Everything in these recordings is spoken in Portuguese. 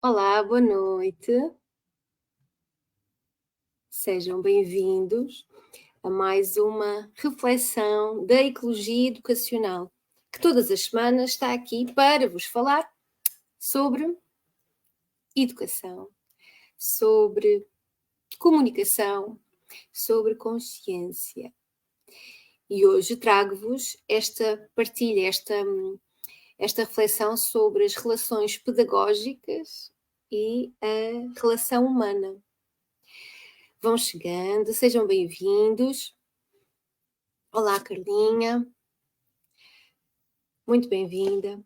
Olá, boa noite. Sejam bem-vindos a mais uma reflexão da ecologia educacional, que todas as semanas está aqui para vos falar sobre educação, sobre comunicação, sobre consciência. E hoje trago-vos esta partilha, esta reflexão sobre as relações pedagógicas e a relação humana. Vão chegando, sejam bem-vindos. Olá, Carlinha. Muito bem-vinda.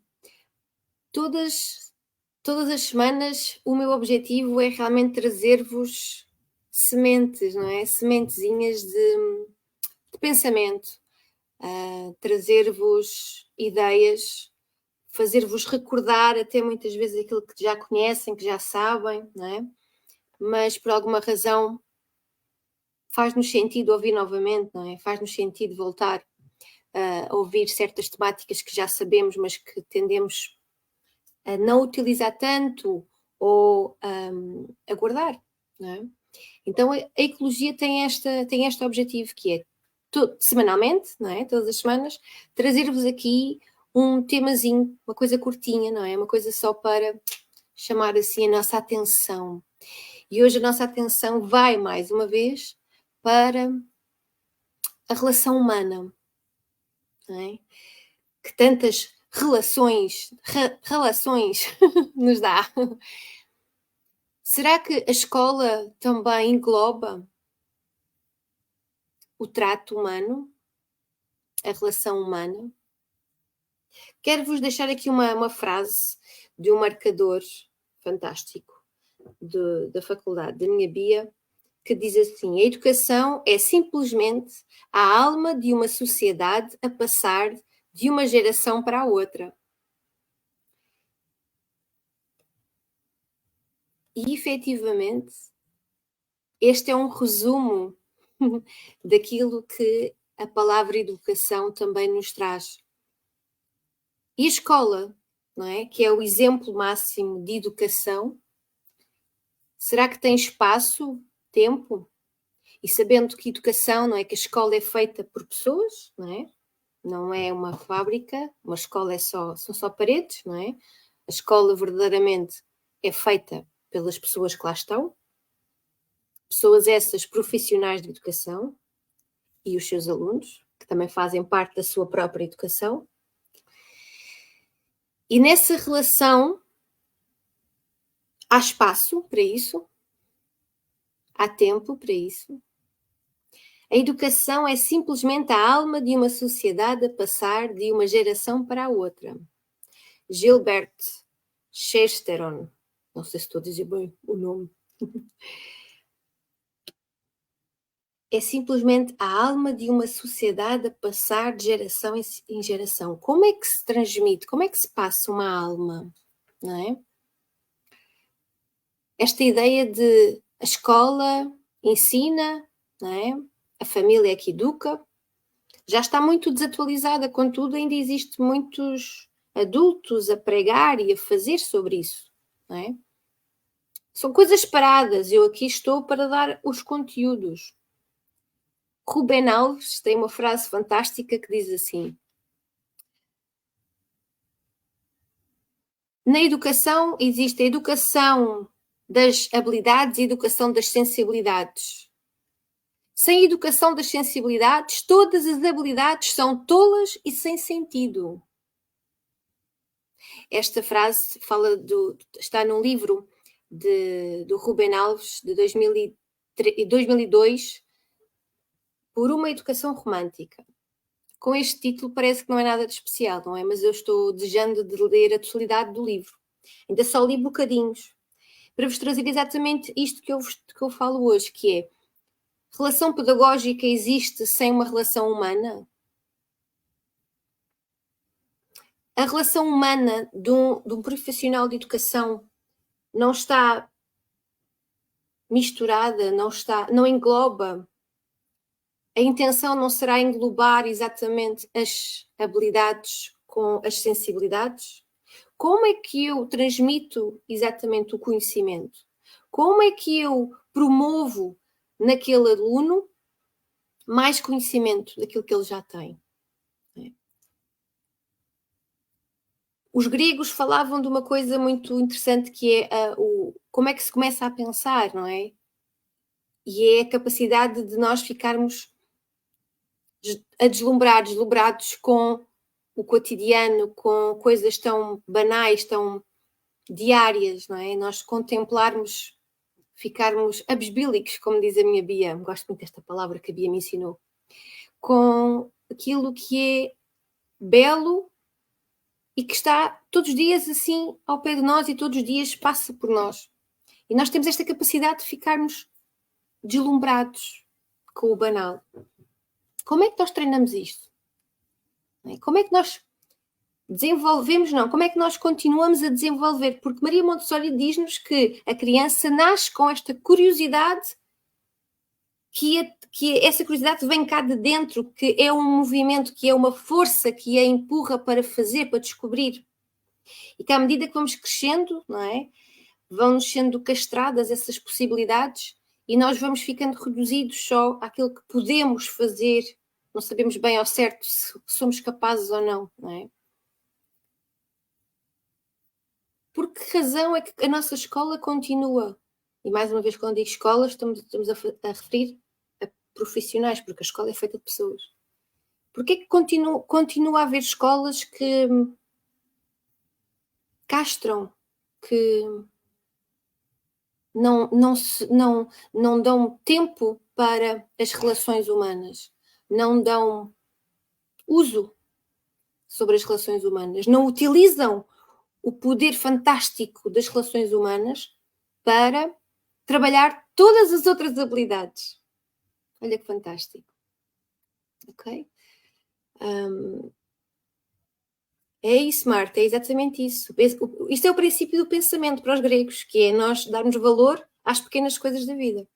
Todas as semanas o meu objetivo é realmente trazer-vos sementes, não é? Sementezinhas de pensamento, trazer-vos ideias, fazer-vos recordar até muitas vezes aquilo que já conhecem, que já sabem, não é? Mas por alguma razão faz-nos sentido ouvir novamente, não é? Faz-nos sentido voltar a ouvir certas temáticas que já sabemos, mas que tendemos a não utilizar tanto ou a guardar, não é? Então a ecologia tem este objetivo que é semanalmente, não é? Todas as semanas, trazer-vos aqui um temazinho, uma coisa curtinha, não é? Uma coisa só para chamar assim a nossa atenção. E hoje a nossa atenção vai mais uma vez para a relação humana, não é? Que tantas relações nos dá. Será que a escola também engloba o trato humano, a relação humana? Quero-vos deixar aqui uma frase de um marcador fantástico da faculdade, da minha Bia, que diz assim: a educação é simplesmente a alma de uma sociedade a passar de uma geração para a outra. E, efetivamente, este é um resumo daquilo que a palavra educação também nos traz. E a escola, não é? Que é o exemplo máximo de educação, será que tem espaço, tempo? E sabendo que educação, não é? Que a escola é feita por pessoas, não é? Não é uma fábrica, uma escola são só paredes, não é? A escola verdadeiramente é feita pelas pessoas que lá estão, pessoas essas profissionais de educação e os seus alunos, que também fazem parte da sua própria educação. E nessa relação há espaço para isso, há tempo para isso. A educação é simplesmente a alma de uma sociedade a passar de uma geração para a outra. Gilbert Chesterton, não sei se estou a dizer bem o nome. É simplesmente a alma de uma sociedade a passar de geração em geração. Como é que se transmite? Como é que se passa uma alma? Não é? Esta ideia de a escola ensina, não é? A família é que educa, já está muito desatualizada, contudo ainda existe muitos adultos a pregar e a fazer sobre isso, não é? São coisas paradas, eu aqui estou para dar os conteúdos. Rubem Alves tem uma frase fantástica que diz assim: na educação existe a educação das habilidades e a educação das sensibilidades. Sem educação das sensibilidades, todas as habilidades são tolas e sem sentido. Esta frase está num livro do Rubem Alves, de 2002, Por uma Educação Romântica. Com este título parece que não é nada de especial, não é? Mas eu estou desejando de ler a totalidade do livro. Ainda só li bocadinhos. Para vos trazer exatamente isto que eu falo hoje, que é: relação pedagógica existe sem uma relação humana? A relação humana de um profissional de educação não está misturada, não engloba. A intenção não será englobar exatamente as habilidades com as sensibilidades? Como é que eu transmito exatamente o conhecimento? Como é que eu promovo naquele aluno mais conhecimento daquilo que ele já tem? Os gregos falavam de uma coisa muito interessante que é como é que se começa a pensar, não é? E é a capacidade de nós ficarmos deslumbrados com o cotidiano, com coisas tão banais, tão diárias, não é? Nós contemplarmos, ficarmos abesbílicos, como diz a minha Bia, gosto muito desta palavra que a Bia me ensinou, com aquilo que é belo e que está todos os dias assim ao pé de nós e todos os dias passa por nós. E nós temos esta capacidade de ficarmos deslumbrados com o banal. Como é que nós treinamos isto? Como é que nós desenvolvemos, não, como é que nós continuamos a desenvolver? Porque Maria Montessori diz-nos que a criança nasce com esta curiosidade, que essa curiosidade vem cá de dentro, que é um movimento, que é uma força que a empurra para fazer, para descobrir. E que à medida que vamos crescendo, não é? Vão-nos sendo castradas essas possibilidades e nós vamos ficando reduzidos só àquilo que podemos fazer, não sabemos bem ao certo se somos capazes ou não, não é? Por que razão é que a nossa escola continua? E mais uma vez, quando digo escola, estamos a referir a profissionais, porque a escola é feita de pessoas. Porquê é que continua a haver escolas que castram, que não dão tempo para as relações humanas, não dão uso sobre as relações humanas, não utilizam o poder fantástico das relações humanas para trabalhar todas as outras habilidades. Olha que fantástico. Ok? É isso, Marta, é exatamente isso. Isto é o princípio do pensamento para os gregos, que é nós darmos valor às pequenas coisas da vida.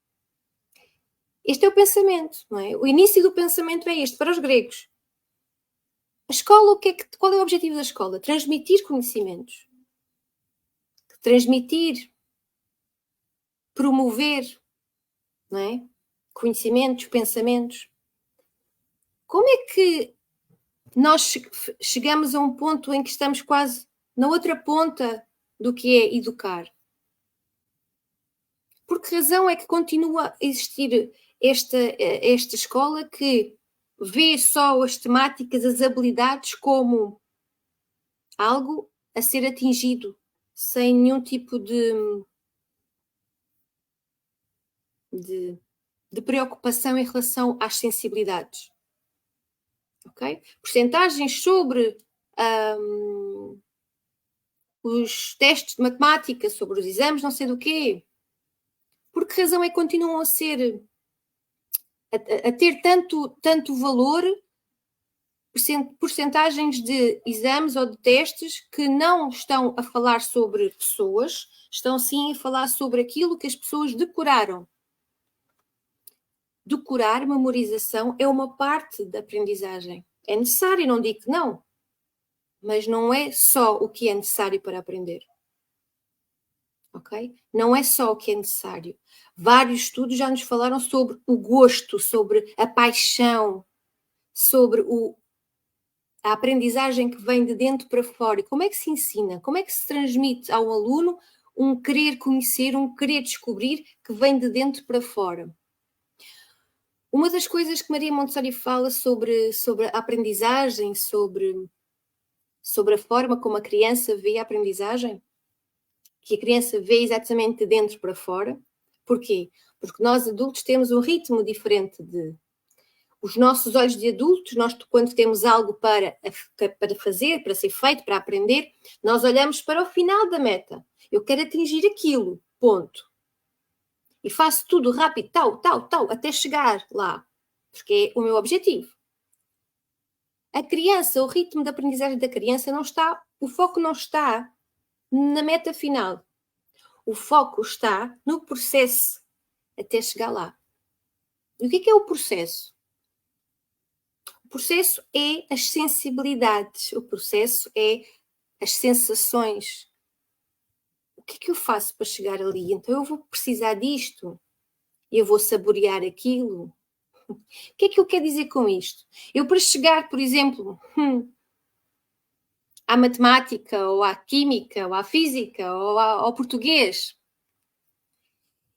Este é o pensamento, não é? O início do pensamento é este, para os gregos. A escola, qual é o objetivo da escola? Transmitir conhecimentos. Transmitir, promover, não é? Conhecimentos, pensamentos. Como é que nós chegamos a um ponto em que estamos quase na outra ponta do que é educar? Por que razão é que continua a existir esta escola que vê só as temáticas, as habilidades como algo a ser atingido, sem nenhum tipo de preocupação em relação às sensibilidades? Ok? Percentagens sobre os testes de matemática, sobre os exames, não sei do quê. Por que razão é que continuam a ser, a ter tanto valor, porcentagens de exames ou de testes que não estão a falar sobre pessoas, estão sim a falar sobre aquilo que as pessoas decoraram. Decorar, memorização, é uma parte da aprendizagem. É necessário, não digo que não, mas não é só o que é necessário para aprender. Ok? Não é só o que é necessário. Vários estudos já nos falaram sobre o gosto, sobre a paixão, sobre a aprendizagem que vem de dentro para fora. E como é que se ensina? Como é que se transmite ao aluno um querer conhecer, um querer descobrir que vem de dentro para fora? Uma das coisas que Maria Montessori fala sobre a aprendizagem, sobre a forma como a criança vê a aprendizagem, que a criança vê exatamente de dentro para fora. Porquê? Porque nós adultos temos um ritmo diferente os nossos olhos de adultos, nós quando temos algo para fazer, para ser feito, para aprender, nós olhamos para o final da meta. Eu quero atingir aquilo, ponto. E faço tudo rápido, tal, até chegar lá, porque é o meu objetivo. A criança, o ritmo da aprendizagem da criança o foco não está na meta final. O foco está no processo até chegar lá. E o que é o processo? O processo é as sensibilidades. O processo é as sensações. O que é que eu faço para chegar ali? Então eu vou precisar disto, eu vou saborear aquilo. O que é que eu quero dizer com isto? Eu, para chegar, por exemplo, à matemática, ou à química, ou à física, ou ao português,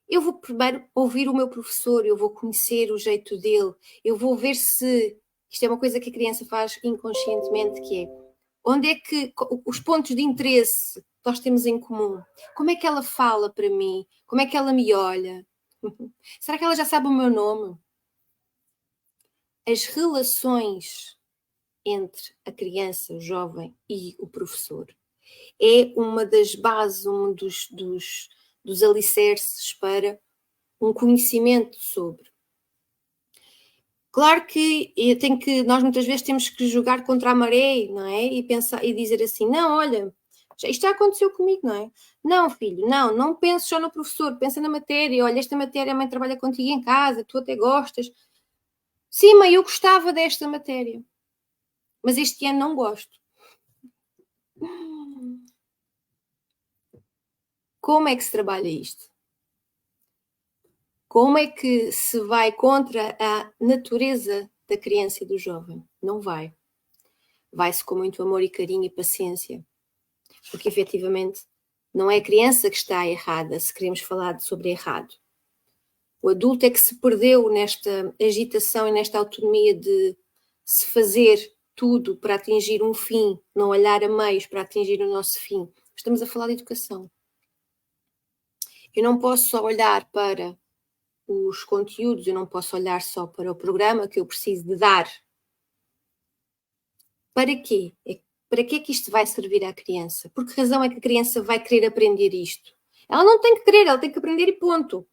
eu vou primeiro ouvir o meu professor, eu vou conhecer o jeito dele, eu vou ver se isto é uma coisa que a criança faz inconscientemente, que é onde é que os pontos de interesse que nós temos em comum, como é que ela fala para mim, como é que ela me olha, será que ela já sabe o meu nome? As relações entre a criança, o jovem e o professor é uma das bases, um dos alicerces para um conhecimento sobre. Claro que nós muitas vezes temos que jogar contra a maré, não é? E pensar e dizer assim: não, olha, isto já aconteceu comigo, não é? Não, filho, não penses só no professor, pensa na matéria. Olha, esta matéria a mãe trabalha contigo em casa, tu até gostas. Sim, mãe, eu gostava desta matéria, mas este ano não gosto. Como é que se trabalha isto? Como é que se vai contra a natureza da criança e do jovem? Não vai. Vai-se com muito amor e carinho e paciência. Porque efetivamente não é a criança que está errada, se queremos falar sobre errado. O adulto é que se perdeu nesta agitação e nesta autonomia de se fazer tudo para atingir um fim, não olhar a meios para atingir o nosso fim. Estamos a falar de educação. Eu não posso só olhar para os conteúdos, eu não posso olhar só para o programa que eu preciso de dar. Para quê? Para que é que isto vai servir à criança? Por que razão é que a criança vai querer aprender isto? Ela não tem que querer, ela tem que aprender e ponto.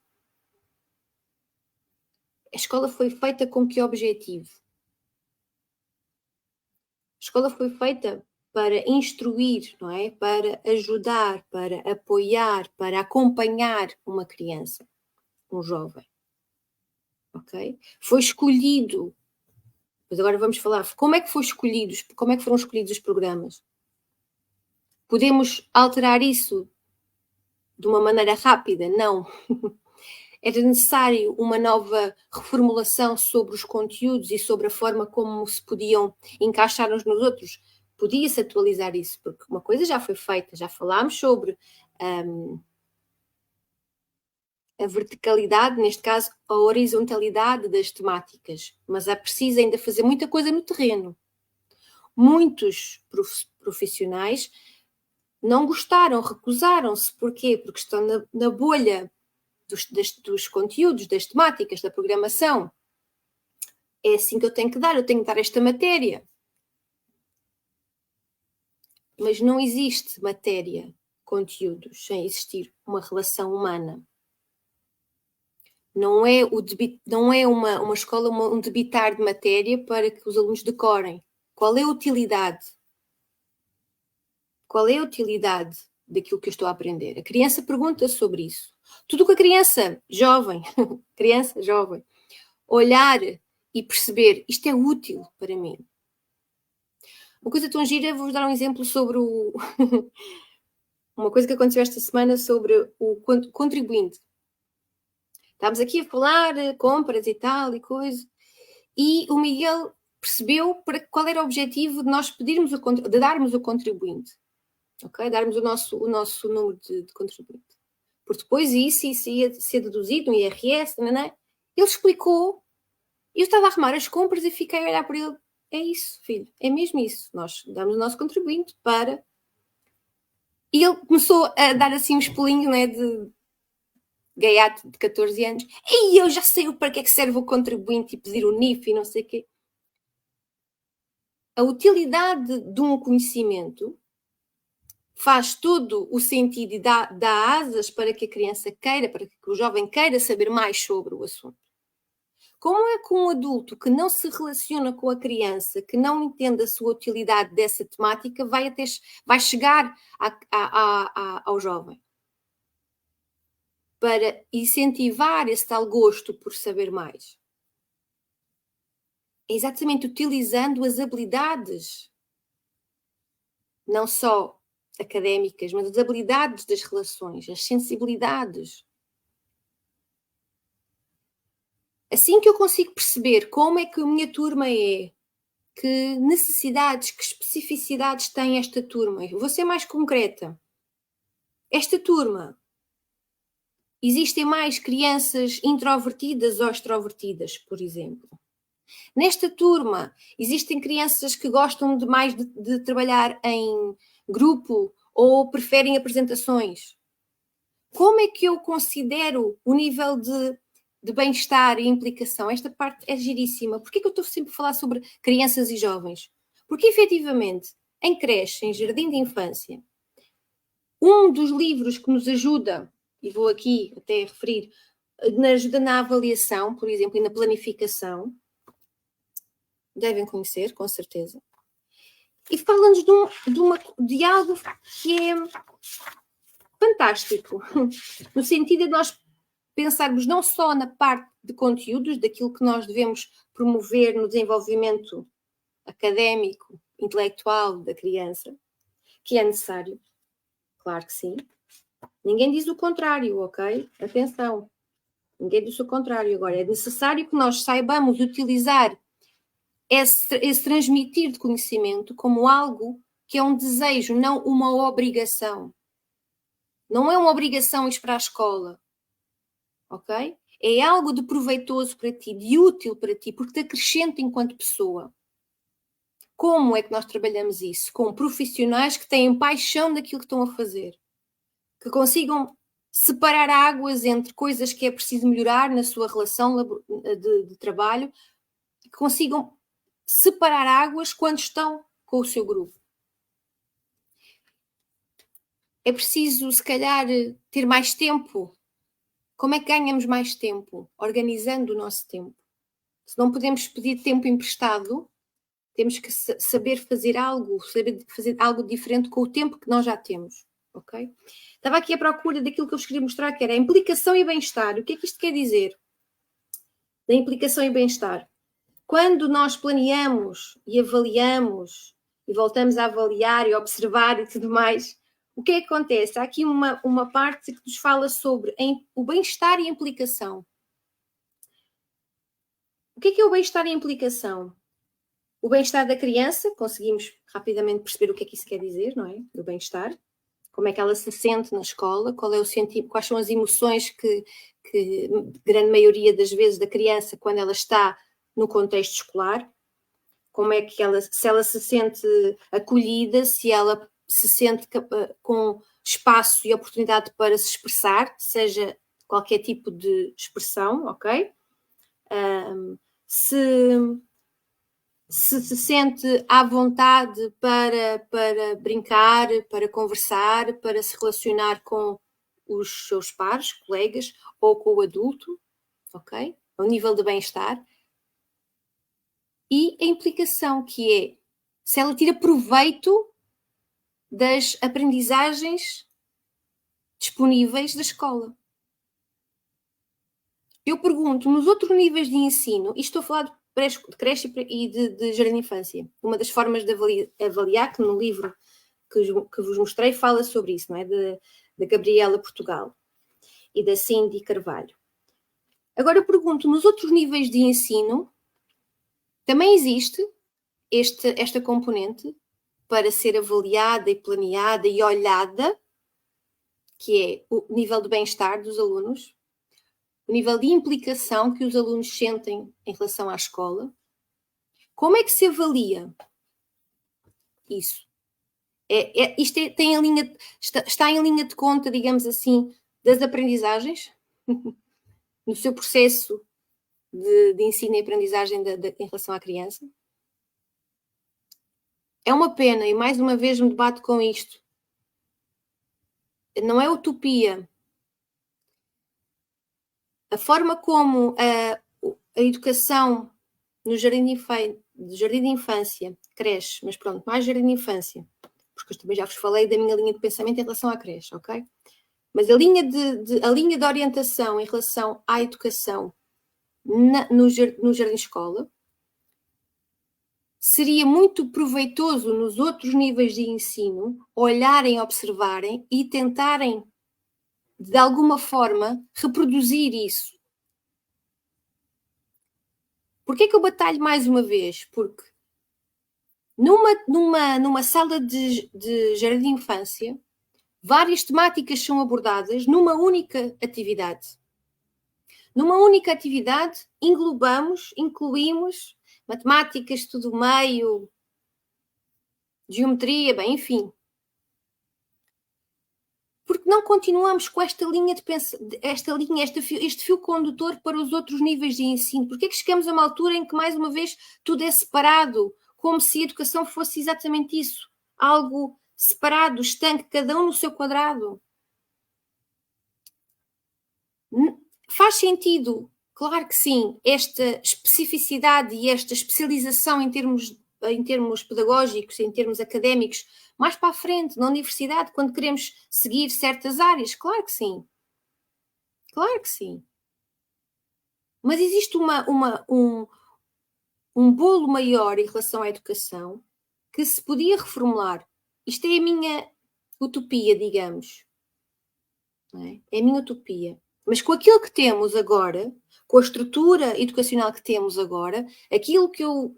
A escola foi feita com que objetivo? A escola foi feita para instruir, não é? Para ajudar, para apoiar, para acompanhar uma criança, um jovem. Ok? Foi escolhido. Mas agora vamos falar, como é que como é que foram escolhidos os programas? Podemos alterar isso de uma maneira rápida? Não. Era necessário uma nova reformulação sobre os conteúdos e sobre a forma como se podiam encaixar uns nos outros. Podia-se atualizar isso, porque uma coisa já foi feita, já falámos sobre a verticalidade, neste caso a horizontalidade das temáticas, mas é preciso ainda fazer muita coisa no terreno. Muitos profissionais não gostaram, recusaram-se. Porquê? Porque estão na bolha dos conteúdos, das temáticas, da programação. É assim que eu tenho que dar esta matéria. Mas não existe matéria, conteúdos, sem existir uma relação humana. Não é, não é uma escola um debitar de matéria para que os alunos decorem. Qual é a utilidade? Qual é a utilidade daquilo que eu estou a aprender? A criança pergunta sobre isso. Tudo que a criança jovem, olhar e perceber, isto é útil para mim. Uma coisa tão gira, vou-vos dar um exemplo sobre uma coisa que aconteceu esta semana sobre o contribuinte. Estávamos aqui a falar compras e tal e coisa, e o Miguel percebeu qual era o objetivo de nós pedirmos de darmos o contribuinte, ok? Darmos o nosso número de contribuinte. Porque depois isso ia ser deduzido no IRS, não é? Ele explicou, eu estava a arrumar as compras e fiquei a olhar para ele. É isso, filho, é mesmo isso. Nós damos o nosso contribuinte para... E ele começou a dar assim um espelinho, né, de gaiato de 14 anos. E eu já sei para que é que serve o contribuinte e pedir o NIF e não sei o quê. A utilidade de um conhecimento faz todo o sentido e dá asas para que a criança queira, para que o jovem queira saber mais sobre o assunto. Como é que um adulto que não se relaciona com a criança, que não entende a sua utilidade dessa temática, vai chegar ao jovem? Para incentivar esse tal gosto por saber mais. É exatamente utilizando as habilidades, não só académicas, mas as habilidades das relações, as sensibilidades. Assim que eu consigo perceber como é que a minha turma é, que necessidades, que especificidades tem esta turma, eu vou ser mais concreta. Esta turma, existem mais crianças introvertidas ou extrovertidas, por exemplo. Nesta turma, existem crianças que gostam mais de trabalhar em grupo ou preferem apresentações. Como é que eu considero o nível de bem-estar e implicação? Esta parte é giríssima. Por que é que eu estou sempre a falar sobre crianças e jovens? Porque, efetivamente, em creche, em jardim de infância, um dos livros que nos ajuda, e vou aqui até referir, ajuda na avaliação, por exemplo, e na planificação, devem conhecer, com certeza, e fala-nos de algo que é fantástico, no sentido de nós pensarmos não só na parte de conteúdos, daquilo que nós devemos promover no desenvolvimento académico, intelectual da criança, que é necessário, claro que sim. Ninguém diz o contrário, ok? Atenção, ninguém diz o contrário. Agora, é necessário que nós saibamos utilizar esse transmitir de conhecimento como algo que é um desejo, não uma obrigação. Não é uma obrigação ir para a escola, ok? É algo de proveitoso para ti, de útil para ti, porque te acrescenta enquanto pessoa. Como é que nós trabalhamos isso? Com profissionais que têm paixão daquilo que estão a fazer. Que consigam separar águas entre coisas que é preciso melhorar na sua relação de trabalho, que consigam separar águas quando estão com o seu grupo. É preciso, se calhar, ter mais tempo. Como é que ganhamos mais tempo? Organizando o nosso tempo. Se não podemos pedir tempo emprestado, temos que saber fazer algo diferente com o tempo que nós já temos. Ok? Estava aqui à procura daquilo que eu vos queria mostrar, que era a implicação e bem-estar. O que é que isto quer dizer? Da implicação e bem-estar. Quando nós planeamos e avaliamos e voltamos a avaliar e observar e tudo mais, o que é que acontece? Há aqui uma parte que nos fala sobre o bem-estar e a implicação. O que é o bem-estar e a implicação? O bem-estar da criança, conseguimos rapidamente perceber o que é que isso quer dizer, não é? Do bem-estar. Como é que ela se sente na escola, qual é o sentido, quais são as emoções que grande maioria das vezes da criança, quando ela está no contexto escolar, como é que se ela se sente acolhida, se ela se sente com espaço e oportunidade para se expressar, seja qualquer tipo de expressão, ok? Se sente à vontade para brincar, para conversar, para se relacionar com os seus pares, colegas ou com o adulto, ok? O nível de bem-estar. E a implicação que é se ela tira proveito das aprendizagens disponíveis da escola. Eu pergunto, nos outros níveis de ensino, e estou a falar de creche e de jardim de infância, uma das formas de avaliar, que no livro que vos mostrei fala sobre isso, não é? Da Gabriela Portugal e da Cindy Carvalho. Agora eu pergunto, nos outros níveis de ensino, também existe esta componente para ser avaliada e planeada e olhada, que é o nível de bem-estar dos alunos, o nível de implicação que os alunos sentem em relação à escola. Como é que se avalia isso? Está em linha de conta, digamos assim, das aprendizagens? No seu processo de ensino e aprendizagem em relação à criança? É uma pena, e mais uma vez me debato com isto. Não é utopia. A forma como a educação no jardim de infância, creche, mas pronto, mais jardim de infância, porque eu também já vos falei da minha linha de pensamento em relação à creche, ok? Mas a linha de orientação em relação à educação no jardim escola seria muito proveitoso nos outros níveis de ensino olharem, observarem e tentarem, de alguma forma, reproduzir isso. Porquê que eu batalho mais uma vez? Porque numa sala de jardim de infância, várias temáticas são abordadas numa única atividade. Numa única atividade, incluímos matemáticas, tudo meio, geometria, bem, enfim. Porque não continuamos com esta linha de este fio condutor para os outros níveis de ensino? Porque é que chegamos a uma altura em que, mais uma vez, tudo é separado, como se a educação fosse exatamente isso, algo separado, estanque, cada um no seu quadrado? Faz sentido, claro que sim, esta especificidade e esta especialização em termos pedagógicos, em termos académicos, mais para a frente, na universidade, quando queremos seguir certas áreas, claro que sim. Claro que sim. Mas existe um bolo maior em relação à educação que se podia reformular. Isto é a minha utopia, digamos. Não é? É a minha utopia. Mas com aquilo que temos agora, com a estrutura educacional que temos agora, aquilo que eu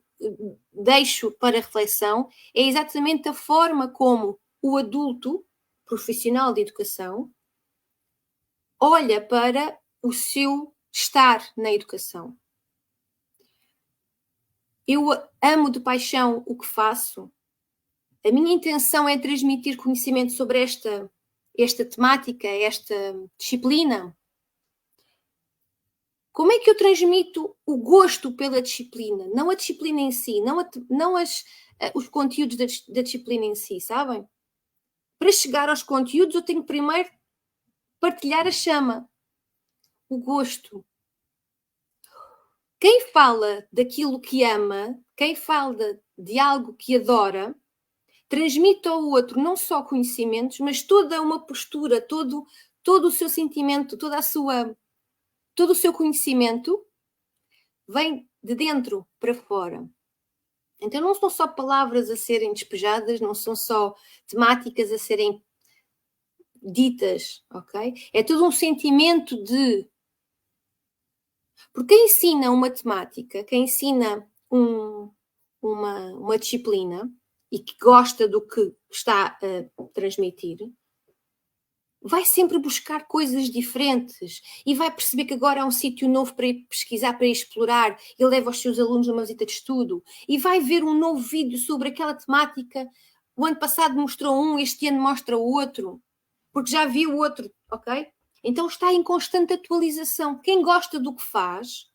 deixo para reflexão é exatamente a forma como o adulto profissional de educação olha para o seu estar na educação. Eu amo de paixão o que faço. A minha intenção é transmitir conhecimento sobre esta temática, esta disciplina. Como é que eu transmito o gosto pela disciplina? Não a disciplina em si, não os conteúdos da disciplina em si, sabem? Para chegar aos conteúdos, eu tenho primeiro partilhar a chama, o gosto. Quem fala daquilo que ama, quem fala de algo que adora, transmite ao outro não só conhecimentos, mas toda uma postura, todo o seu sentimento, todo o seu conhecimento vem de dentro para fora. Então não são só palavras a serem despejadas, não são só temáticas a serem ditas, ok? É todo um sentimento de... Porque quem ensina uma temática, quem ensina uma disciplina e que gosta do que está a transmitir, vai sempre buscar coisas diferentes e vai perceber que agora é um sítio novo para ir pesquisar, para ir explorar, e leva os seus alunos a uma visita de estudo e vai ver um novo vídeo sobre aquela temática. O ano passado mostrou um, este ano mostra o outro, porque já viu o outro, ok? Então está em constante atualização. Quem gosta do que faz,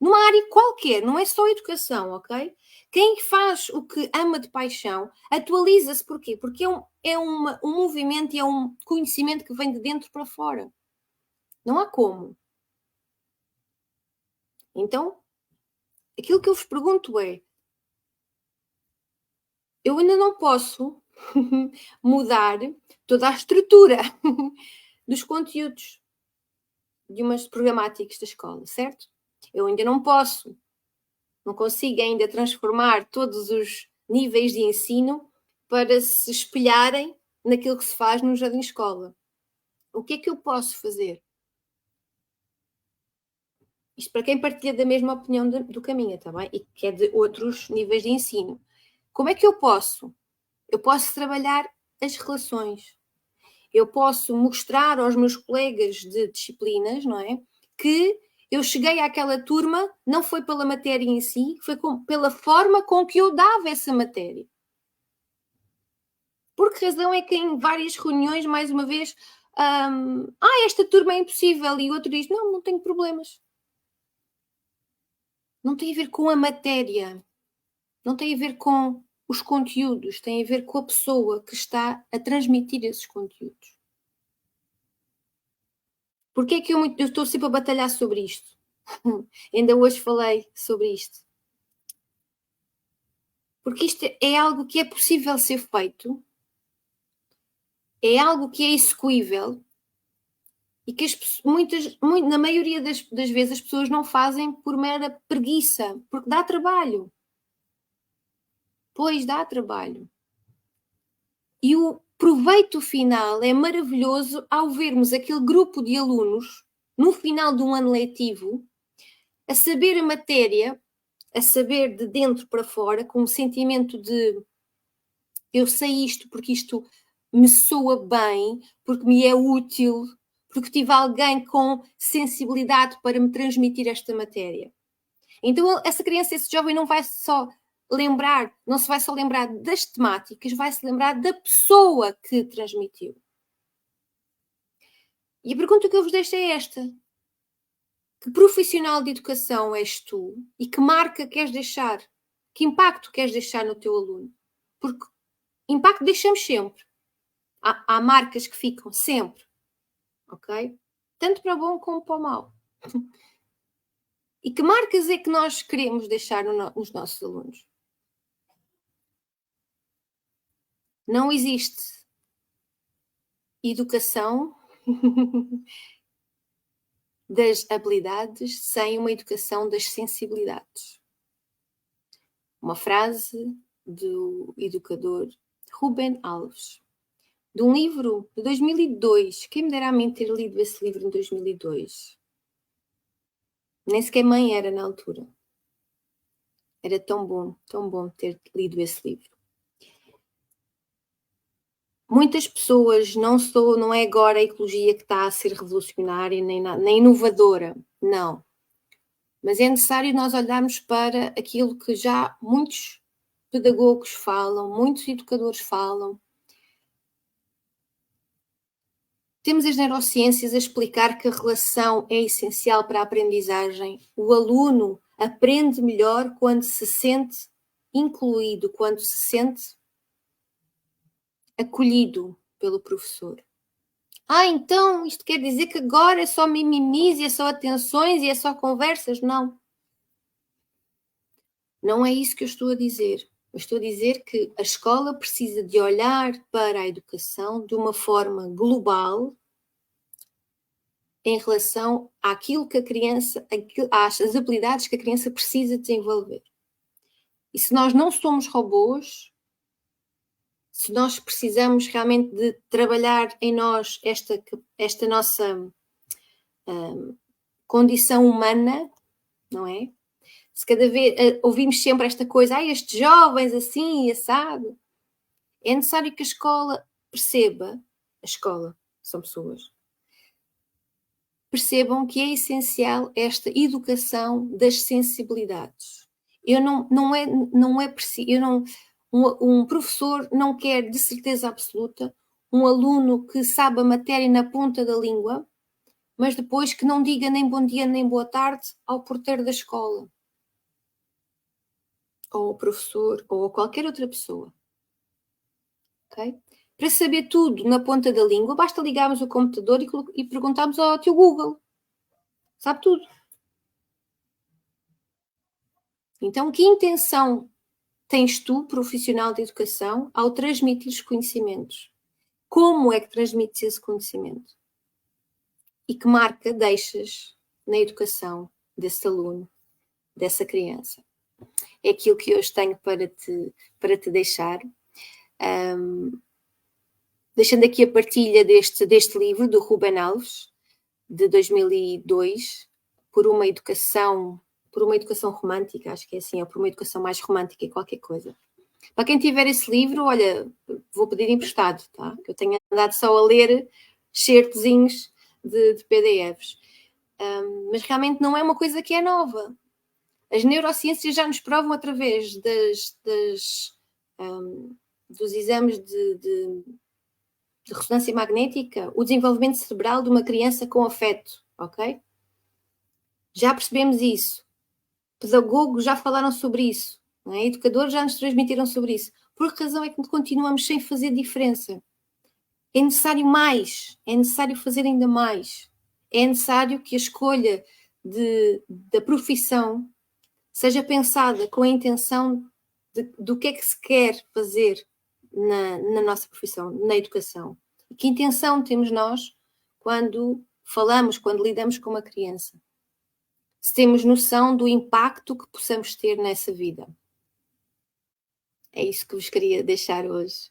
numa área qualquer, não é só educação, ok? Quem faz o que ama de paixão atualiza-se. Porquê? Porque um movimento e é um conhecimento que vem de dentro para fora. Não há como. Então, aquilo que eu vos pergunto é: eu ainda não posso mudar toda a estrutura dos conteúdos de umas programáticos da escola, certo? Eu ainda não consigo ainda transformar todos os níveis de ensino para se espelharem naquilo que se faz no jardim escola. O que é que eu posso fazer? Isto para quem partilha da mesma opinião do que a minha, está bem? E que é de outros níveis de ensino. Como é que eu posso? Eu posso trabalhar as relações. Eu posso mostrar aos meus colegas de disciplinas, não é? Que eu cheguei àquela turma, não foi pela matéria em si, foi pela forma com que eu dava essa matéria. Por que razão é que em várias reuniões, mais uma vez, esta turma é impossível, e o outro diz, não tenho problemas. Não tem a ver com a matéria, não tem a ver com os conteúdos, tem a ver com a pessoa que está a transmitir esses conteúdos. Porquê é que eu estou sempre a batalhar sobre isto? Ainda hoje falei sobre isto. Porque isto é algo que é possível ser feito, é algo que é execuível e que na maioria das vezes as pessoas não fazem por mera preguiça, porque dá trabalho. depois dá trabalho. E o proveito final é maravilhoso ao vermos aquele grupo de alunos, no final de um ano letivo, a saber a matéria, a saber de dentro para fora, com um sentimento de eu sei isto porque isto me soa bem, porque me é útil, porque tive alguém com sensibilidade para me transmitir esta matéria. Então essa criança, esse jovem não vai só lembrar, não se vai só lembrar das temáticas, vai se lembrar da pessoa que transmitiu. E a pergunta que eu vos deixo é esta: que profissional de educação és tu e que marca queres deixar? Que impacto queres deixar no teu aluno? Porque impacto deixamos sempre. Há marcas que ficam sempre, ok? Tanto para o bom como para o mau. E que marcas é que nós queremos deixar nos nossos alunos? Não existe educação das habilidades sem uma educação das sensibilidades. Uma frase do educador Rubem Alves, de um livro de 2002. Quem me dera a mim ter lido esse livro em 2002? Nem sequer mãe era na altura. Era tão bom ter lido esse livro. Muitas pessoas, não é agora a ecologia que está a ser revolucionária, nem inovadora, não. Mas é necessário nós olharmos para aquilo que já muitos pedagogos falam, muitos educadores falam. Temos as neurociências a explicar que a relação é essencial para a aprendizagem. O aluno aprende melhor quando se sente incluído, quando se sente acolhido pelo professor. Então isto quer dizer que agora é só mimimis e é só atenções e é só conversas? Não. Não é isso que eu estou a dizer. Eu estou a dizer que a escola precisa de olhar para a educação de uma forma global em relação àquilo que a criança, às habilidades que a criança precisa desenvolver. E se nós não somos robôs, se nós precisamos realmente de trabalhar em nós esta nossa condição humana, não é? Se cada vez ouvimos sempre esta coisa, estes jovens assim e assado, é necessário que a escola perceba, a escola são pessoas, percebam que é essencial esta educação das sensibilidades. Não é preciso, um professor não quer de certeza absoluta um aluno que sabe a matéria na ponta da língua, mas depois que não diga nem bom dia nem boa tarde ao porteiro da escola, ou ao professor, ou a qualquer outra pessoa. Okay? Para saber tudo na ponta da língua, basta ligarmos o computador e perguntarmos ao teu Google. Sabe tudo. Então, que intenção tens tu, profissional de educação, ao transmitir os conhecimentos? Como é que transmites esse conhecimento? E que marca deixas na educação desse aluno, dessa criança? É aquilo que hoje tenho para te deixar. Deixando aqui a partilha deste livro, do Rubem Alves, de 2002, por uma educação romântica, acho que é assim, ou por uma educação mais romântica, qualquer coisa. Para quem tiver esse livro, olha, vou pedir emprestado, tá? Que eu tenho andado só a ler certozinhos de PDFs. Mas realmente não é uma coisa que é nova. As neurociências já nos provam através dos exames de ressonância magnética o desenvolvimento cerebral de uma criança com afeto, ok? Já percebemos isso. Pedagogos já falaram sobre isso. Não é? Educadores já nos transmitiram sobre isso. Por que razão é que continuamos sem fazer diferença? É necessário mais. É necessário fazer ainda mais. É necessário que a escolha da profissão seja pensada com a intenção do que é que se quer fazer na nossa profissão, na educação. E que intenção temos nós quando falamos, quando lidamos com uma criança? Se temos noção do impacto que possamos ter nessa vida. É isso que vos queria deixar hoje,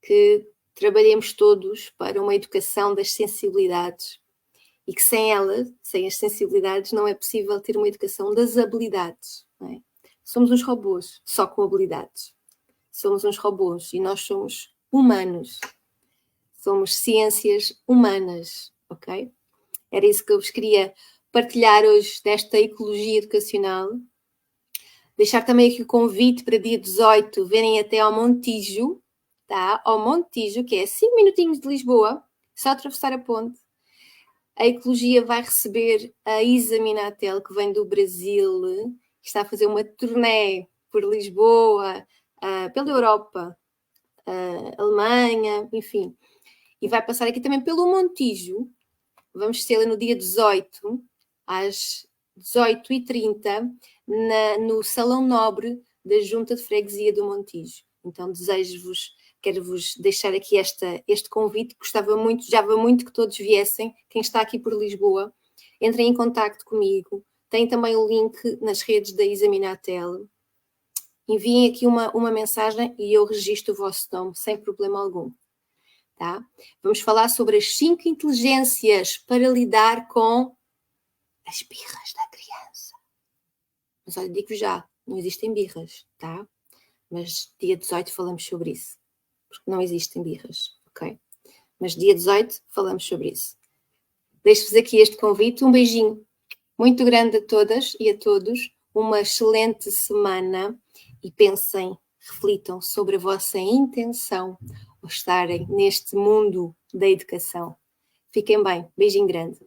que trabalhemos todos para uma educação das sensibilidades e que sem ela, sem as sensibilidades, não é possível ter uma educação das habilidades. Não é? Somos uns robôs, só com habilidades. Somos uns robôs e nós somos humanos. Somos ciências humanas, ok? Era isso que eu vos queria partilhar hoje desta ecologia educacional. Deixar também aqui o convite para dia 18, verem até ao Montijo, tá? Ao Montijo, que é 5 minutinhos de Lisboa, só atravessar a ponte. A ecologia vai receber a Isa Minatel, que vem do Brasil, que está a fazer uma turnê por Lisboa, pela Europa, Alemanha, enfim. E vai passar aqui também pelo Montijo. Vamos tê-la no dia 18, às 18h30, no Salão Nobre da Junta de Freguesia do Montijo. Então quero-vos deixar aqui este convite, gostava muito que todos viessem, quem está aqui por Lisboa, entrem em contacto comigo, tem também o link nas redes da Isa Minatel, enviem aqui uma mensagem e eu registro o vosso nome, sem problema algum. Tá? Vamos falar sobre as 5 inteligências para lidar com as birras da criança. Mas olha, digo já, não existem birras, tá? Mas dia 18 falamos sobre isso. Porque não existem birras, ok? Mas dia 18 falamos sobre isso. Deixo-vos aqui este convite. Um beijinho muito grande a todas e a todos. Uma excelente semana e pensem, reflitam sobre a vossa intenção ao estarem neste mundo da educação. Fiquem bem. Beijinho grande.